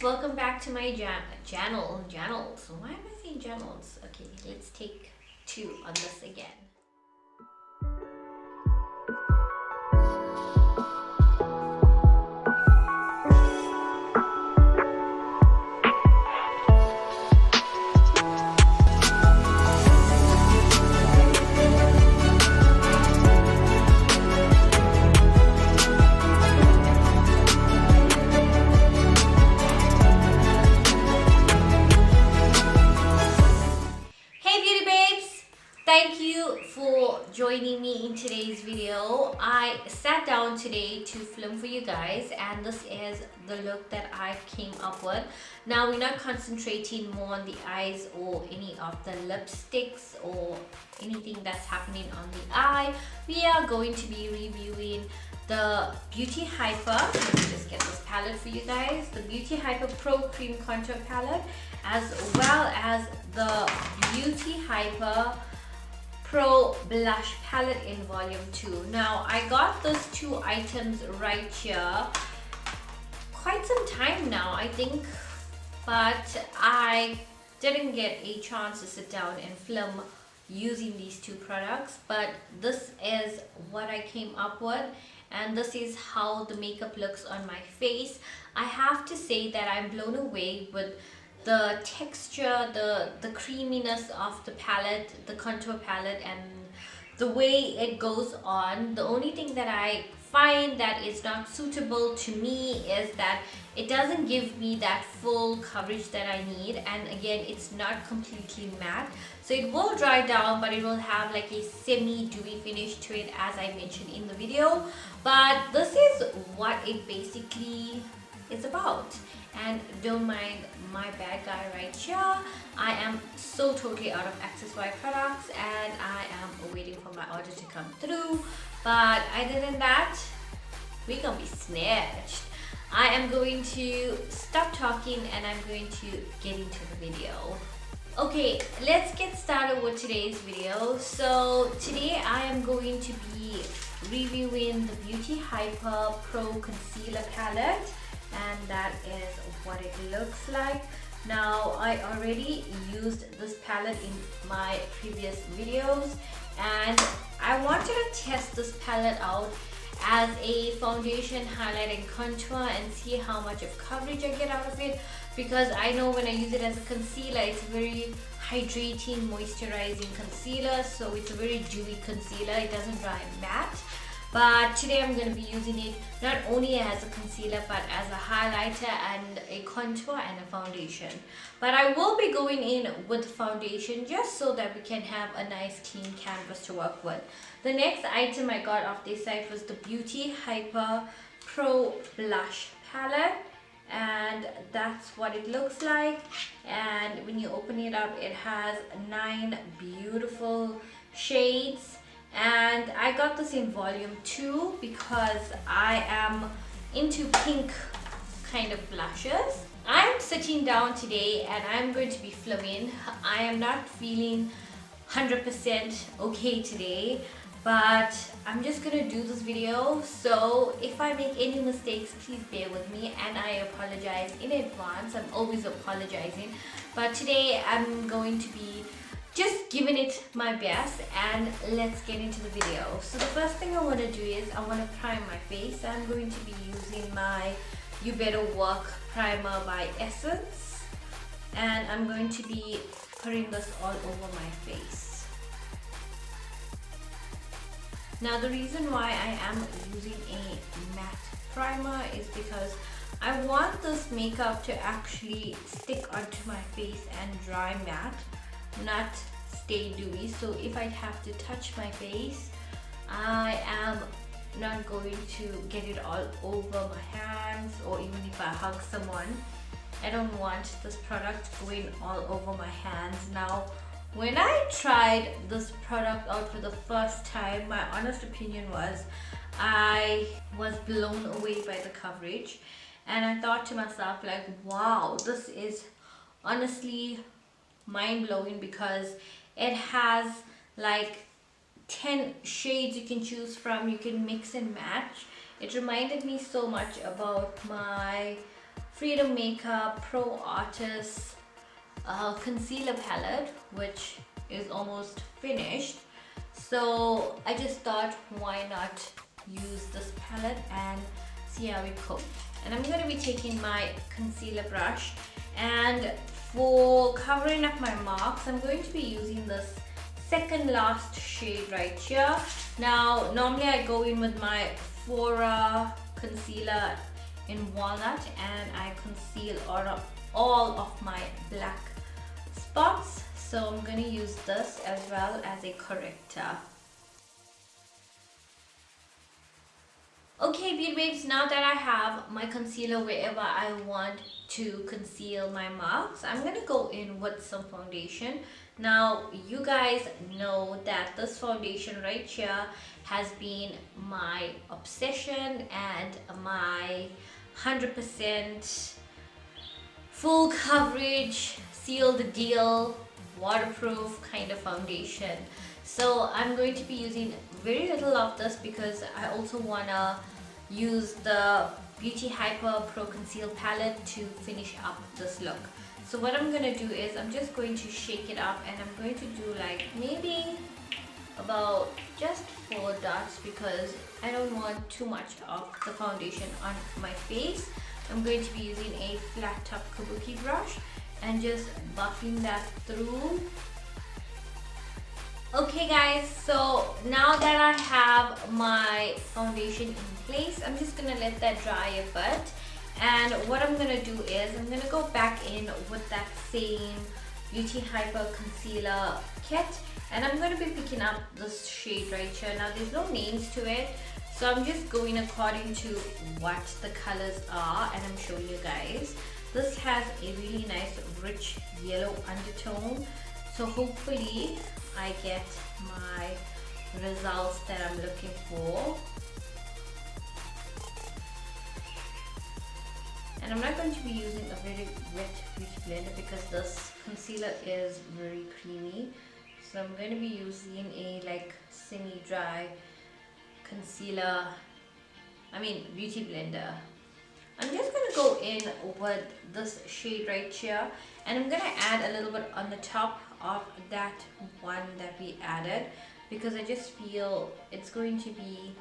welcome back to my channels. Why am I saying channels? Okay, let's take two on this again. Hey beauty babes! Thank you for joining me in today's video. I sat down today to film for you guys, and this is the look that I came up with. Now we're not concentrating more on the eyes or any of the lipsticks or anything that's happening on the eye. We are going to be reviewing the Beauty Hyper. Let me just get this palette for you guys. The Beauty Hyper Pro Cream Contour Palette, as well as the Beauty Hyper Pro Blush Palette in Volume 2. Now, I got those two items right here quite some time now, I think, but I didn't get a chance to sit down and film using these two products. But this is what I came up with, and this is how the makeup looks on my face. I have to say that I'm blown away with the texture, the creaminess of the palette, the contour palette, and the way it goes on. The only thing that I find that is not suitable to me is that it doesn't give me that full coverage that I need, and again, it's not completely matte, so it will dry down, but it will have like a semi-dewy finish to it, as I mentioned in the video. But this is what it basically is about. And don't mind my bad guy right here. I am so totally out of Accessory products, and I am waiting for my order to come through. But other than that, we're gonna be snatched. I am going to stop talking and I'm going to get into the video. Okay, let's get started with today's video. So today I am going to be reviewing the Beauty Hyper Pro Concealer Palette, and that is what it looks like. Now, I already used this palette in my previous videos, and I wanted to test this palette out as a foundation, highlight, and contour and see how much of coverage I get out of it, because I know when I use it as a concealer, it's very hydrating, moisturizing concealer, so it's a very dewy concealer. It doesn't dry matte. But today I'm going to be using it not only as a concealer but as a highlighter and a contour and a foundation. But I will be going in with foundation just so that we can have a nice clean canvas to work with. The next item I got off this site was the Beauty Hyper Pro Blush Palette, and that's what it looks like. And when you open it up, it has 9 beautiful shades. And I got this in Volume 2 because I am into pink kind of blushes. I'm sitting down today and I'm going to be filming. I am not feeling 100% okay today, but I'm just gonna do this video. So if I make any mistakes, please bear with me, and I apologize in advance. I'm always apologizing, but today I'm going to be just giving it my best, and let's get into the video. So the first thing I want to do is I want to prime my face. I'm going to be using my You Better Work primer by Essence, and I'm going to be putting this all over my face. Now the reason why I am using a matte primer is because I want this makeup to actually stick onto my face and dry matte, not stay dewy. So if I have to touch my face, I am not going to get it all over my hands, or even if I hug someone, I don't want this product going all over my hands. Now, when I tried this product out for the first time, my honest opinion was I was blown away by the coverage, and I thought to myself like, wow, this is honestly mind-blowing, because it has like 10 shades you can choose from. You can mix and match. It reminded me so much about my Freedom Makeup Pro Artist concealer palette, which is almost finished. So I just thought, why not use this palette and see how it goes. And I'm going to be taking my concealer brush, and for covering up my marks I'm going to be using this second last shade right here. Now normally I go in with my Fora concealer in walnut and I conceal all of my black spots, so I'm going to use this as well as a corrector. Okay, beauty babes, now that I have my concealer wherever I want to conceal my marks, I'm gonna go in with some foundation. Now you guys know that this foundation right here has been my obsession and my 100% full coverage, seal the deal, waterproof kind of foundation. So I'm going to be using very little of this because I also wanna use the Beauty Hyper Pro Conceal palette to finish up this look. So what I'm gonna do is I'm just going to shake it up, and I'm going to do like maybe about just 4 dots because I don't want too much of the foundation on my face. I'm going to be using a flat top kabuki brush and just buffing that through. Okay guys, so now that I have my foundation in place, I'm just gonna let that dry a bit. And what I'm gonna do is I'm gonna go back in with that same Beauty Hyper concealer kit, and I'm gonna be picking up this shade right here. Now there's no names to it, so I'm just going according to what the colors are, and I'm showing you guys. This has a really nice rich yellow undertone, so hopefully I get my results that I'm looking for. And I'm not going to be using a very wet beauty blender because this concealer is very creamy. So I'm going to be using a like semi-dry beauty blender. I'm just going to go in with this shade right here, and I'm going to add a little bit on the top of that one that we added because I just feel it's going to be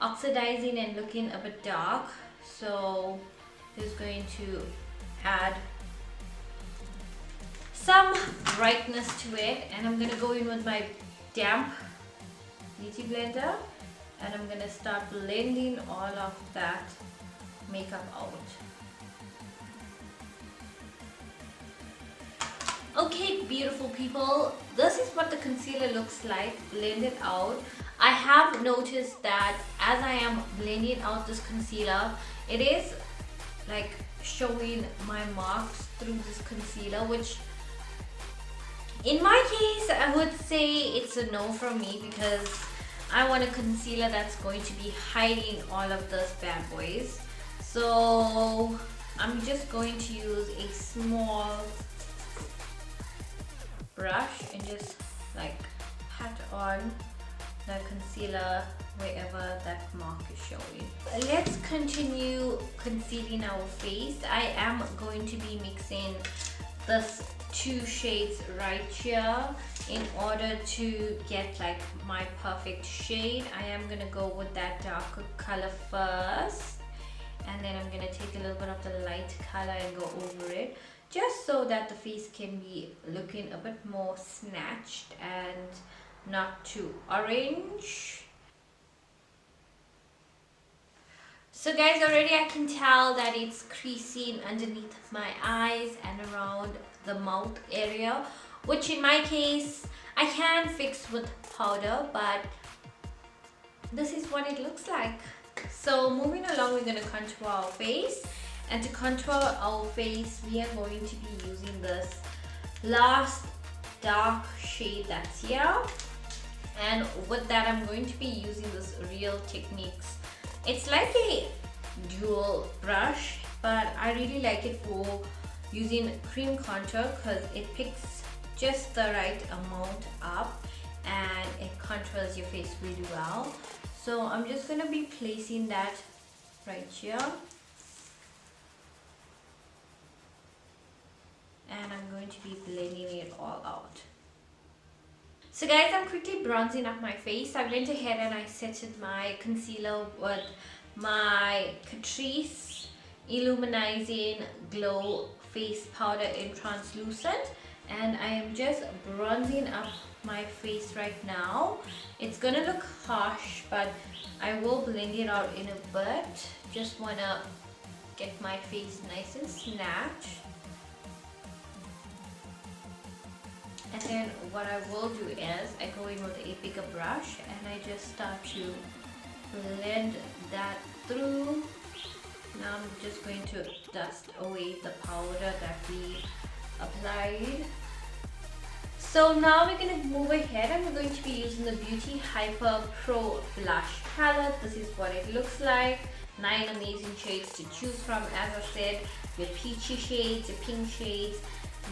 oxidizing and looking a bit dark. So just going to add some brightness to it, and I'm going to go in with my damp beauty blender, and I'm going to start blending all of that makeup out. Okay, beautiful people, this is what the concealer looks like blended out. I have noticed that as I am blending out this concealer, it is like showing my marks through this concealer, which in my case I would say it's a no from me because I want a concealer that's going to be hiding all of those bad boys. So I'm just going to use a small brush and just like pat on the concealer wherever that mark is showing. Let's continue concealing our face. I am going to be mixing this 2 shades right here in order to get like my perfect shade. I am gonna go with that darker color first, and then I'm gonna take a little bit of the light color and go over it, just so that the face can be looking a bit more snatched and not too orange. So guys, already I can tell that it's creasing underneath my eyes and around the mouth area, which in my case I can fix with powder, but this is what it looks like. So moving along, we're going to contour our face, and to contour our face we are going to be using this last dark shade that's here, and with that I'm going to be using this Real Techniques. It's like a dual brush, but I really like it for using cream contour because it picks just the right amount up and it contours your face really well. So I'm just going to be placing that right here. to be blending it all out. So guys, I'm quickly bronzing up my face. I went ahead and I set my concealer with my Catrice Illuminizing Glow Face Powder in Translucent, and I am just bronzing up my face right now. It's gonna look harsh, but I will blend it out in a bit. Just wanna get my face nice and snatched. And then what I will do is I go in with a bigger brush and I just start to blend that through. Now I'm just going to dust away the powder that we applied. So now we're going to move ahead and we're going to be using the Beauty Hyper Pro Blush palette. This is what it looks like. 9 amazing shades to choose from. As I said, your peachy shades, your pink shades,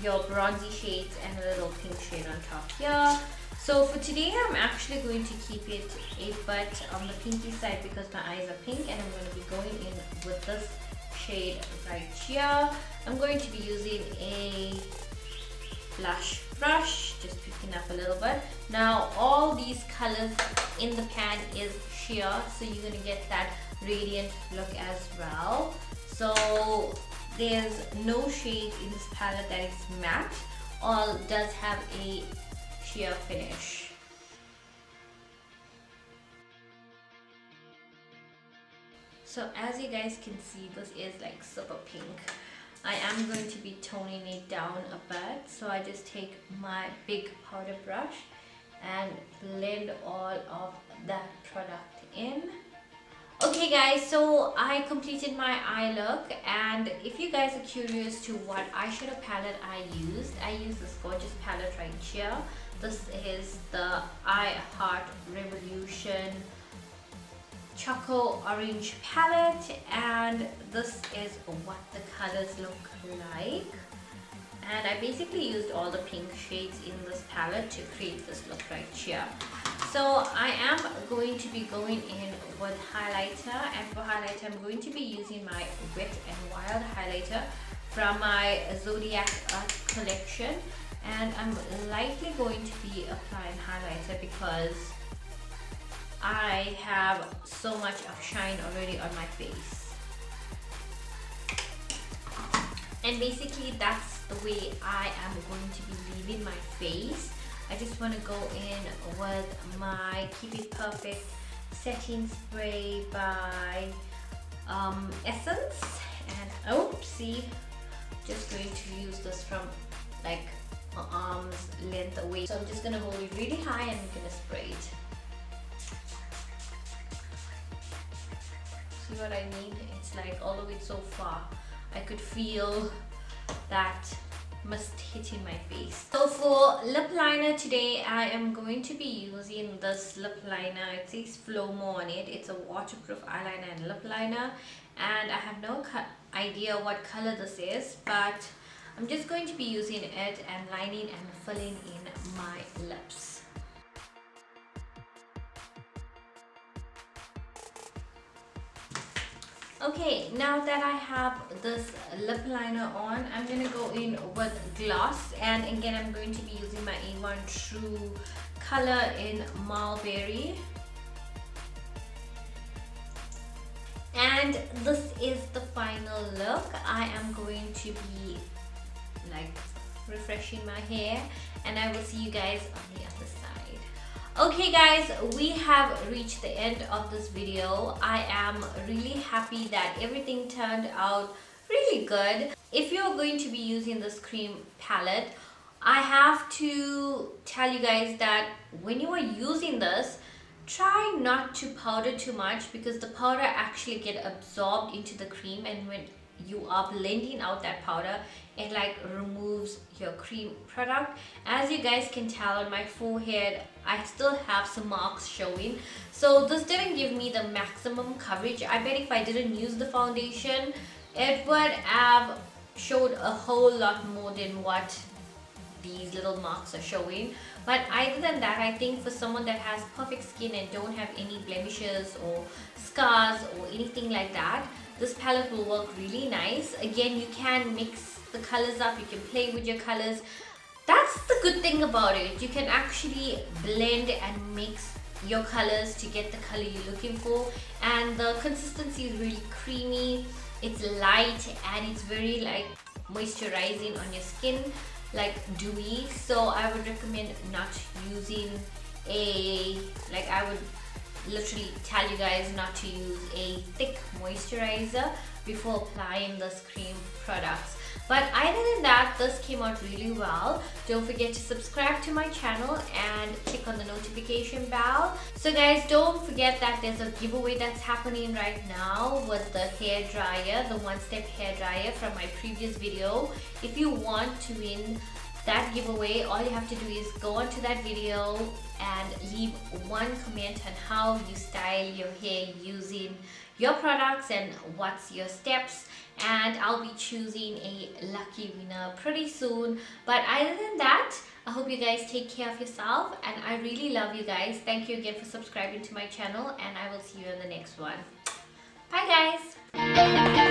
your bronzy shades, and a little pink shade on top here. So for today, I'm actually going to keep it a bit on the pinky side because my eyes are pink, and I'm going to be going in with this shade right here. I'm going to be using a blush brush, just picking up a little bit. Now all these colors in the pan is sheer, so you're going to get that radiant look as well. So there's no shade in this palette that is matte. All does have a sheer finish. So as you guys can see, this is like super pink. I am going to be toning it down a bit, so I just take my big powder brush and blend all of that product in. Okay guys, so I completed my eye look, and if you guys are curious to what eyeshadow palette I used this gorgeous palette right here. This is the I Heart Revolution Choco Orange palette, and this is what the colors look like. And I basically used all the pink shades in this palette to create this look right here. So I am going to be going in with highlighter, and for highlighter I'm going to be using my Wet n Wild highlighter from my Zodiac Art collection, and I'm lightly going to be applying highlighter because I have so much of shine already on my face. And basically that's the way I am going to be leaving my face. I just want to go in with my Keep It Perfect setting spray by Essence, and oopsie, just going to use this from like arm's length away. So I'm just going to hold it really high and I'm going to spray it. See what I mean? It's like all the way so far. I could feel that mist hitting my face. So for lip liner today, I am going to be using this lip liner. It says Flomo on it. It's a waterproof eyeliner and lip liner, and I have no idea what color this is, but I'm just going to be using it and lining and filling in my lips. Okay, now that I have this lip liner on, I'm going to go in with gloss, and again I'm going to be using my A1 True color in Mulberry. And this is the final look. I am going to be like refreshing my hair, and I will see you guys on the other side. Okay guys, we have reached the end of this video. I am really happy that everything turned out really good. If you're going to be using this cream palette, I have to tell you guys that when you are using this, try not to powder too much, because the powder actually get absorbed into the cream, and when you are blending out that powder, it like removes your cream product. As you guys can tell on my forehead, I still have some marks showing, so this didn't give me the maximum coverage. I bet if I didn't use the foundation, it would have showed a whole lot more than what these little marks are showing. But other than that, I think for someone that has perfect skin and don't have any blemishes or scars or anything like that, this palette will work really nice. Again, you can mix the colors up, you can play with your colors. That's the good thing about it. You can actually blend and mix your colors to get the color you're looking for, and the consistency is really creamy, it's light, and it's very like moisturizing on your skin, like dewy. So I would recommend not using I would literally tell you guys not to use a thick moisturizer before applying this cream products. But other than that, this came out really well. Don't forget to subscribe to my channel and click on the notification bell. So guys, don't forget that there's a giveaway that's happening right now with the hair dryer, the one-step hair dryer from my previous video. If you want to win that giveaway, all you have to do is go onto that video and leave one comment on how you style your hair using your products and what's your steps, and I'll be choosing a lucky winner pretty soon. But other than that, I hope you guys take care of yourself, and I really love you guys. Thank you again for subscribing to my channel, and I will see you in the next one. Bye guys.